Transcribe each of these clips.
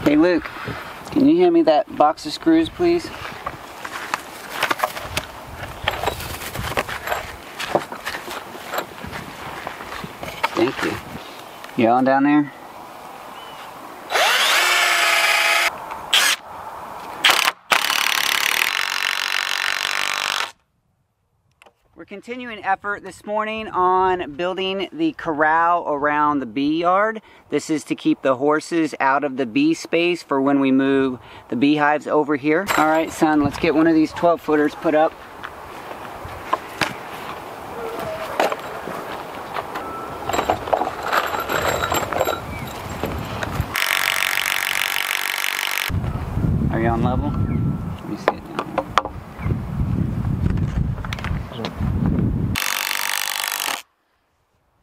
Hey Luke, can you hand me that box of screws, please? Thank you. You on down there? We're continuing effort this morning on building the corral around the bee yard. This is to keep the horses out of the bee space for when we move the beehives over here. All right, son, let's get one of these 12-footers put up. Are you on level? Let me see it down there.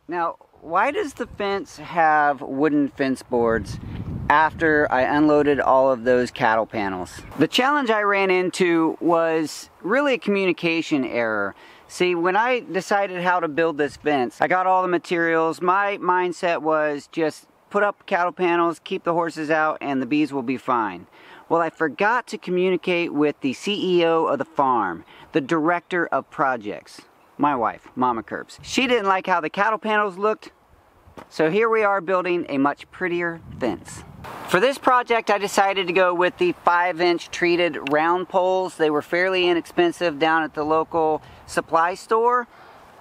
Now, why does the fence have wooden fence boards after I unloaded all of those cattle panels? The challenge I ran into was really a communication error. See, when I decided how to build this fence, I got all the materials. My mindset was just put up cattle panels, keep the horses out, and the bees will be fine. Well, I forgot to communicate with the CEO of the farm, the director of projects. My wife, Mama Kirbs. She didn't like how the cattle panels looked, so here we are building a much prettier fence. For this project, I decided to go with the 5-inch treated round poles. They were fairly inexpensive down at the local supply store.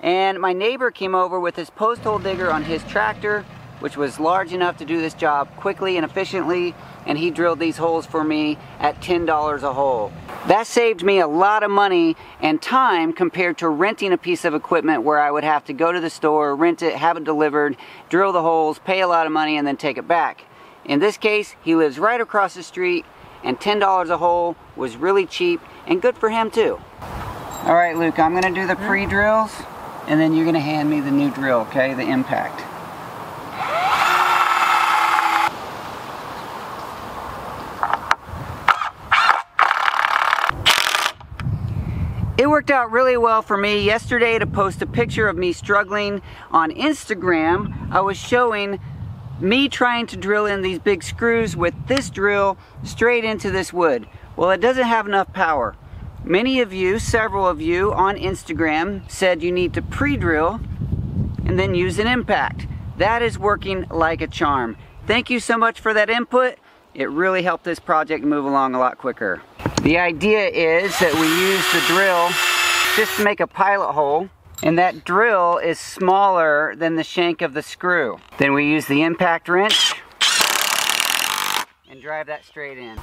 And my neighbor came over with his post hole digger on his tractor, which was large enough to do this job quickly and efficiently, and he drilled these holes for me at $10 a hole. That saved me a lot of money and time compared to renting a piece of equipment where I would have to go to the store, rent it, have it delivered, drill the holes, pay a lot of money, and then take it back. In this case, he lives right across the street, and $10 a hole was really cheap and good for him too. All right, Luke, I'm gonna do the pre-drills, and then you're gonna hand me the new drill, okay, the impact. It worked out really well for me yesterday to post a picture of me struggling on Instagram. I was showing me trying to drill in these big screws with this drill straight into this wood. Well, it doesn't have enough power. Many of you, several of you on Instagram said you need to pre-drill and then use an impact. That is working like a charm. Thank you so much for that input. It really helped this project move along a lot quicker. The idea is that we use the drill just to make a pilot hole, and that drill is smaller than the shank of the screw. Then we use the impact wrench and drive that straight in.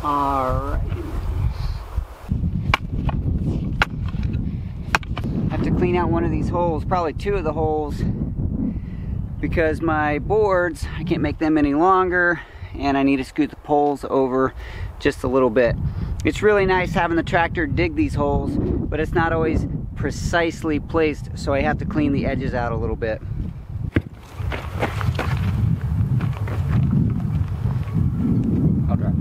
Alright. I have to clean out one of these holes, probably two of the holes, because my boards, I can't make them any longer, and I need to scoot the poles over just a little bit. It's really nice having the tractor dig these holes, but it's not always precisely placed, so I have to clean the edges out a little bit. I'll drive.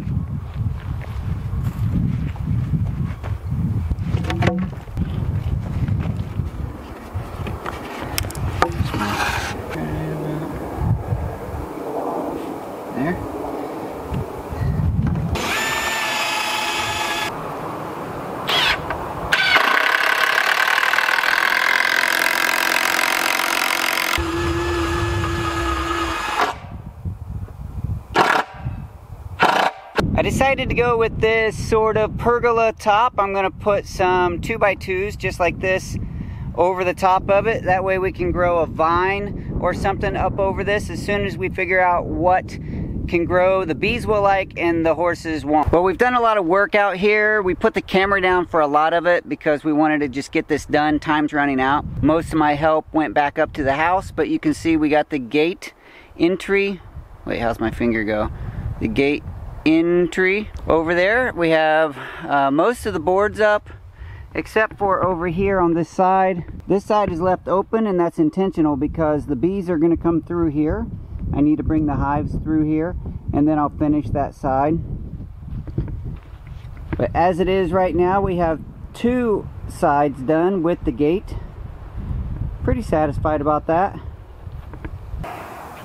decided to go with this sort of pergola top. I'm gonna put some 2x2s just like this over the top of it. That way we can grow a vine or something up over this as soon as we figure out what can grow. The bees will like and the horses won't. Well, we've done a lot of work out here. We put the camera down for a lot of it because we wanted to just get this done. Time's running out. Most of my help went back up to the house, but you can see we got the gate entry. Wait, how's my finger go? The gate entry over there. We have most of the boards up, except for over here on this side. This side is left open, and that's intentional because the bees are going to come through here. I need to bring the hives through here, and then I'll finish that side. But as it is right now, we have 2 sides done with the gate. Pretty satisfied about that.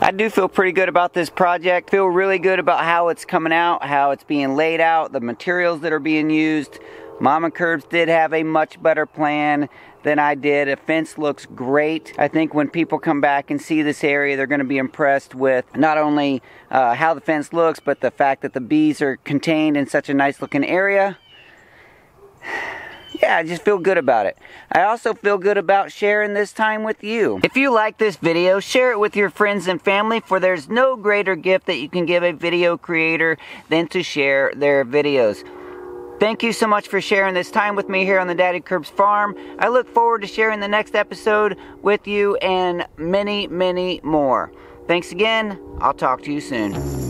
I do feel pretty good about this project. Feel really good about how it's coming out, how it's being laid out, the materials that are being used. Mama Curbs did have a much better plan than I did. A fence looks great. I think when people come back and see this area, they're going to be impressed with not only how the fence looks, but the fact that the bees are contained in such a nice looking area. Yeah, I just feel good about it. I also feel good about sharing this time with you. If you like this video, share it with your friends and family, for there's no greater gift that you can give a video creator than to share their videos. Thank you so much for sharing this time with me here on the Daddykirbs farm. I look forward to sharing the next episode with you and many, many more. Thanks again. I'll talk to you soon.